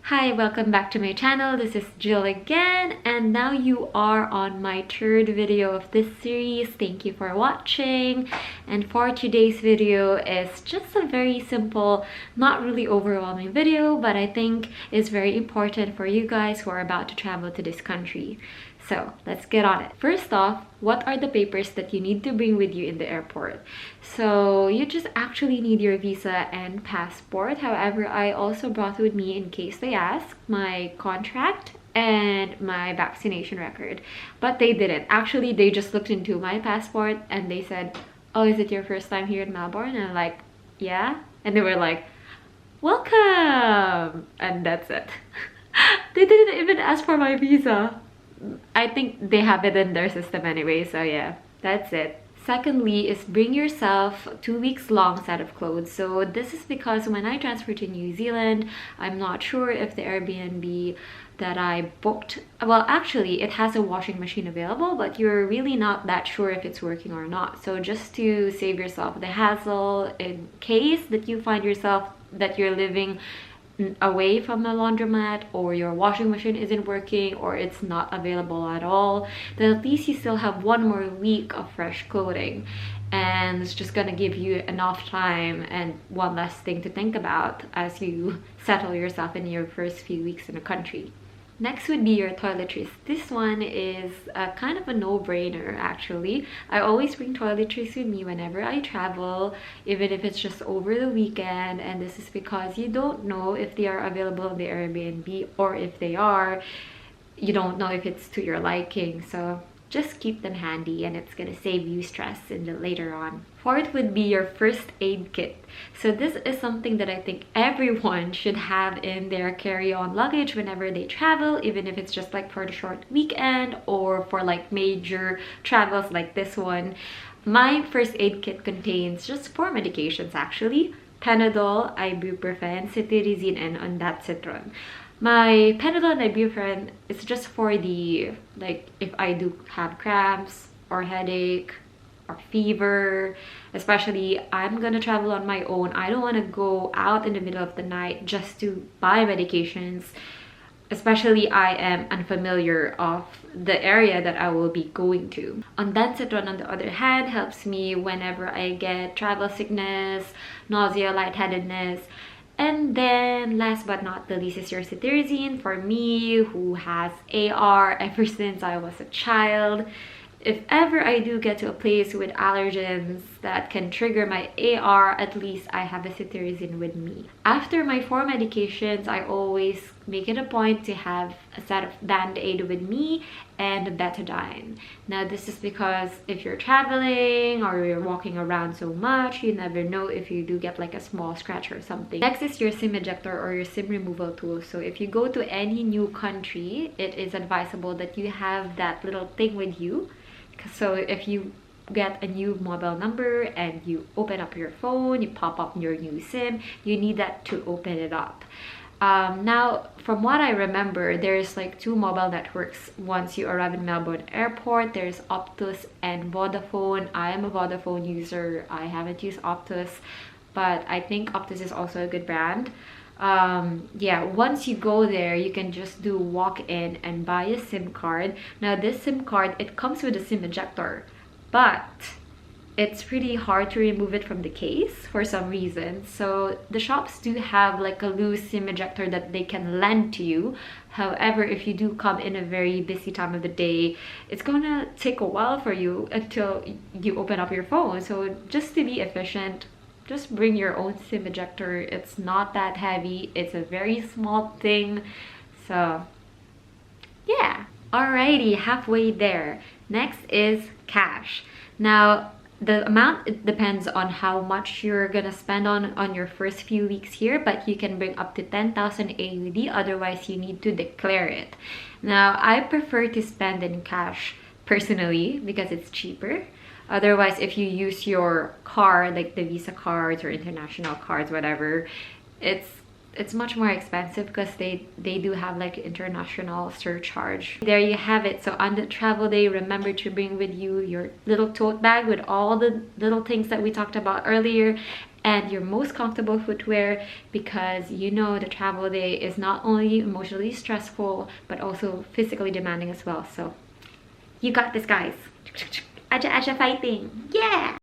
Hi, welcome back to my channel. This is Jill again, and now you are on my third video of this series. Thank you for watching. And for today's video is just a very simple, not really overwhelming video, but I think is very important for you guys who are about to travel to this country. So let's get on it. First off, what are the papers that you need to bring with you in the airport? So you just actually need your visa and passport. However, I also brought with me, in case they ask, my contract and my vaccination record. But they didn't. Actually, they just looked into my passport and they said, "Oh, is it your first time here in Melbourne?" And I'm like, "Yeah." And they were like, "Welcome!" And that's it. They didn't even ask for my visa. I think they have it in their system anyway, so yeah, that's it. Secondly is bring yourself 2 weeks long set of clothes. So this is because when I transferred to New Zealand, I'm not sure if the Airbnb that I booked, well, actually it has a washing machine available, but you're really not that sure if it's working or not. So just to save yourself the hassle, in case that you find yourself that you're living away from the laundromat, or your washing machine isn't working, or it's not available at all, then at least you still have 1 more week of fresh clothing, and it's just gonna give you enough time and one less thing to think about as you settle yourself in your first few weeks in the country. Next would be your toiletries. This one is kind of a no-brainer actually. I always bring toiletries with me whenever I travel, even if it's just over the weekend, and this is because you don't know if they are available in the Airbnb, or if they are, you don't know if it's to your liking. So just keep them handy and it's gonna save you stress in the later on. Fourth would be your first aid kit. So this is something that I think everyone should have in their carry-on luggage whenever they travel, even if it's just like for the short weekend or for like major travels like this one. My first aid kit contains just 4 medications actually: Panadol, ibuprofen, cetirizine, and ondansetron. My Panadol and ibuprofen is just for the, like, if I do have cramps or headache or fever. Especially, I'm gonna travel on my own. I don't want to go out in the middle of the night just to buy medications. Especially, I am unfamiliar of the area that I will be going to. Ondansetron, on the other hand, helps me whenever I get travel sickness, nausea, lightheadedness. And then last but not the least is your cetirizine. For me, who has AR ever since I was a child, if ever I do get to a place with allergens that can trigger my AR, at least I have a cetirizine with me. After my 4 medications, I always make it a point to have a set of Band-Aid with me and betadine. Now this is because if you're traveling or you're walking around so much, you never know if you do get like a small scratch or something. Next is your SIM ejector or your SIM removal tool. So if you go to any new country, it is advisable that you have that little thing with you. So if you get a new mobile number and you open up your phone, you pop up your new SIM, you need that to open it up. Now, from what I remember, there's like 2 mobile networks once you arrive in Melbourne Airport. There's Optus and Vodafone. I am a Vodafone user. I haven't used Optus, but I think Optus is also a good brand. Yeah, once you go there, you can just do walk-in and buy a SIM card. Now this SIM card, it comes with a SIM ejector, but it's pretty hard to remove it from the case for some reason. So the shops do have like a loose SIM ejector that they can lend to you. However, if you do come in a very busy time of the day, it's gonna take a while for you until you open up your phone. So just to be efficient, just bring your own SIM ejector. It's not that heavy. It's a very small thing. So yeah. Alrighty, halfway there. Next is cash. Now, the amount, it depends on how much you're gonna spend on your first few weeks here, but you can bring up to 10,000 AUD, otherwise you need to declare it. Now, I prefer to spend in cash personally because it's cheaper. Otherwise, if you use your card, like the Visa cards or international cards, whatever, it's much more expensive because they do have like international surcharge. There you have it. So on the travel day, remember to bring with you your little tote bag with all the little things that we talked about earlier, and your most comfortable footwear, because you know the travel day is not only emotionally stressful but also physically demanding as well. So you got this, guys. Aja aja fighting. Yeah.